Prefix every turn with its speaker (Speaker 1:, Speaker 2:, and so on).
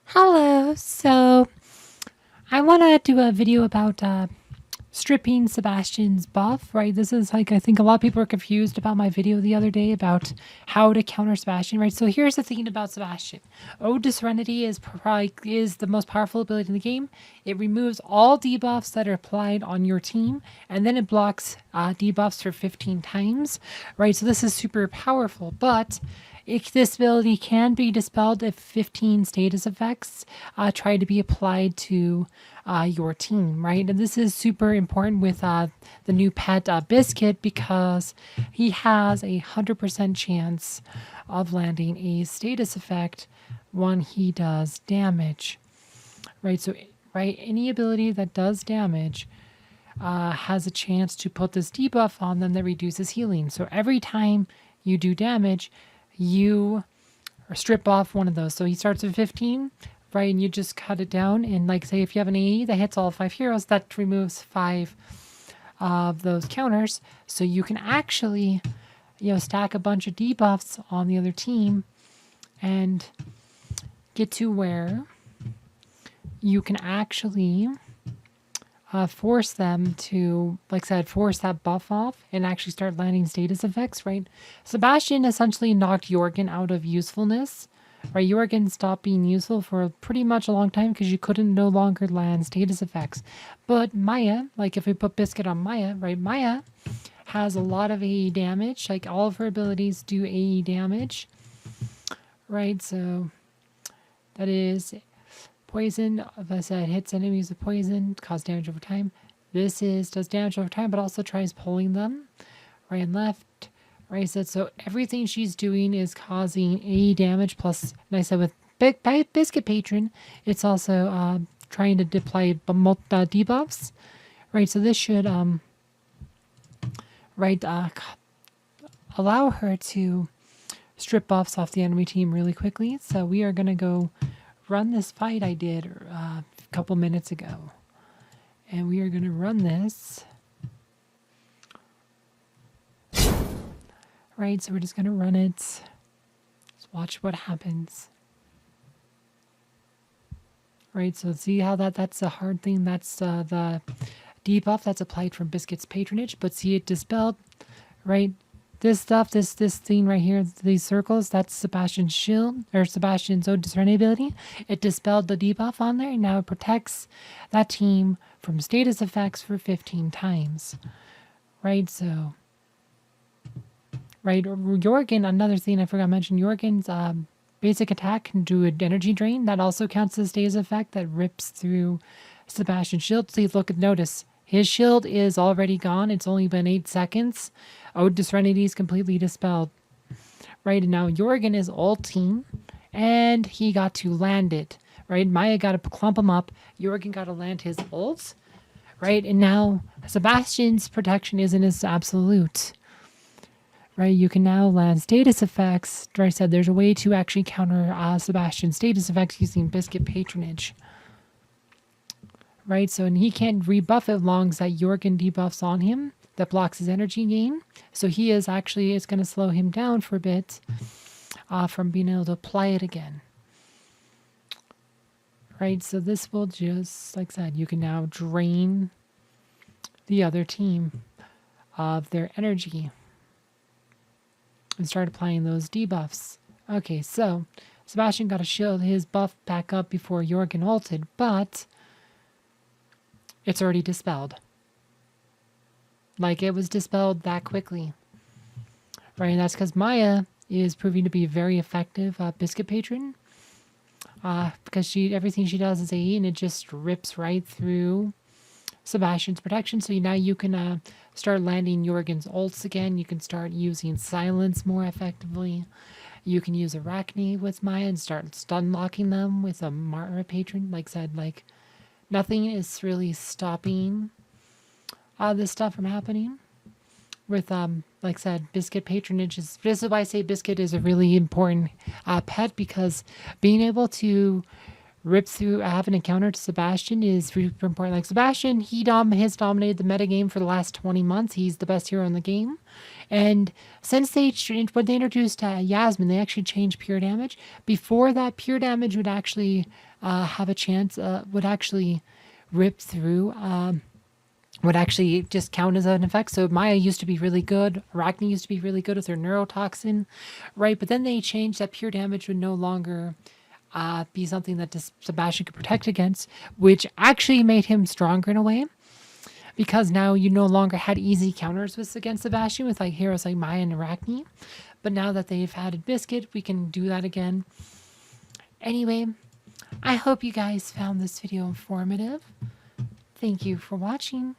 Speaker 1: Hello. So I want to do a video about stripping Sebastian's buff, right? This is like, I think a lot of people are confused about my video the other day about how to counter Sebastian, right? So here's the thing about Sebastian. Ode to Serenity is the most powerful ability in the game. It removes all debuffs that are applied on your team, and then it blocks debuffs for 15 times, right? So this is super powerful, but this ability can be dispelled if 15 status effects try to be applied to your team, right? And this is super important with the new pet Biscuit because he has a 100% chance of landing a status effect when he does damage, right? So, right, any ability that does damage has a chance to put this debuff on them that reduces healing. So every time you do damage, you strip off one of those. So he starts with 15, right? And you just cut it down. And like say if you have an AE that hits all 5 heroes, that removes 5 of those counters. So you can actually, stack a bunch of debuffs on the other team and get to where you can actually force them to, like I said, force that buff off and actually start landing status effects, right? Sebastian essentially knocked Jorgen out of usefulness, right? Jorgen stopped being useful for pretty much a long time because you couldn't no longer land status effects. But Maya, like if we put Biscuit on Maya, right? Maya has a lot of AE damage, like all of her abilities do AE damage, right? So that is poison, as I said, hits enemies with poison, cause damage over time. This does damage over time, but also tries pulling them right and left. Right, so everything she's doing is causing AE damage. Plus, and I said with Biscuit Patron, it's also trying to deploy debuffs. Right, so this should allow her to strip buffs off the enemy team really quickly. So we are gonna go run this fight I did a couple minutes ago. And we are going to run this. Right, so we're just going to run it. Let's watch what happens. Right, so see how that's a hard thing. That's the debuff that's applied from Biscuit's patronage. But see it dispelled, right? This stuff, this thing right here, these circles, that's Sebastian's shield, or Sebastian's Ode to Serenity ability. It dispelled the debuff on there, and now it protects that team from status effects for 15 times. Right, so... Right, Jorgen, another thing I forgot to mention, Jorgen's basic attack can do an energy drain. That also counts as status effect that rips through Sebastian's shield. Please notice, his shield is already gone. It's only been 8 seconds. Ode to Serenity is completely dispelled. Right, and now Jorgen is ulting, and he got to land it. Right, Maya got to clump him up. Jorgen got to land his ult. Right, and now Sebastian's protection isn't as absolute. Right, you can now land status effects. Like I said, there's a way to actually counter Sebastian's status effects using Biscuit Patronage. Right, so and he can't rebuff it long as that Jorgen debuffs on him that blocks his energy gain. So he is actually, it's going to slow him down for a bit from being able to apply it again. Right, so this will just, like I said, you can now drain the other team of their energy and start applying those debuffs. Okay, so Sebastian got to shield his buff back up before Jorgen ulted, but it's already dispelled. Like, it was dispelled that quickly. Right, and that's because Maya is proving to be a very effective Biscuit Patron. Because everything she does is AE, and it just rips right through Sebastian's protection. So now you can start landing Jorgen's ults again. You can start using silence more effectively. You can use Arachne with Maya and start stun locking them with a Mara patron. Like I said, like nothing is really stopping this stuff from happening. With like I said, Biscuit patronage is. This is why I say Biscuit is a really important pet, because being able to rips through, have an encounter to Sebastian is super important. Like Sebastian, has dominated the metagame for the last 20 months. He's the best hero in the game. And since when they introduced Yasmin, they actually changed pure damage. Before that, pure damage would actually have a chance, would actually rip through, would actually just count as an effect. So Maya used to be really good. Arachne used to be really good with her neurotoxin, right? But then they changed that pure damage would no longer be something that Sebastian could protect against, which actually made him stronger in a way. Because now you no longer had easy counters against Sebastian with like heroes like Maya and Arachne. But now that they've added Biscuit, we can do that again. Anyway, I hope you guys found this video informative. Thank you for watching.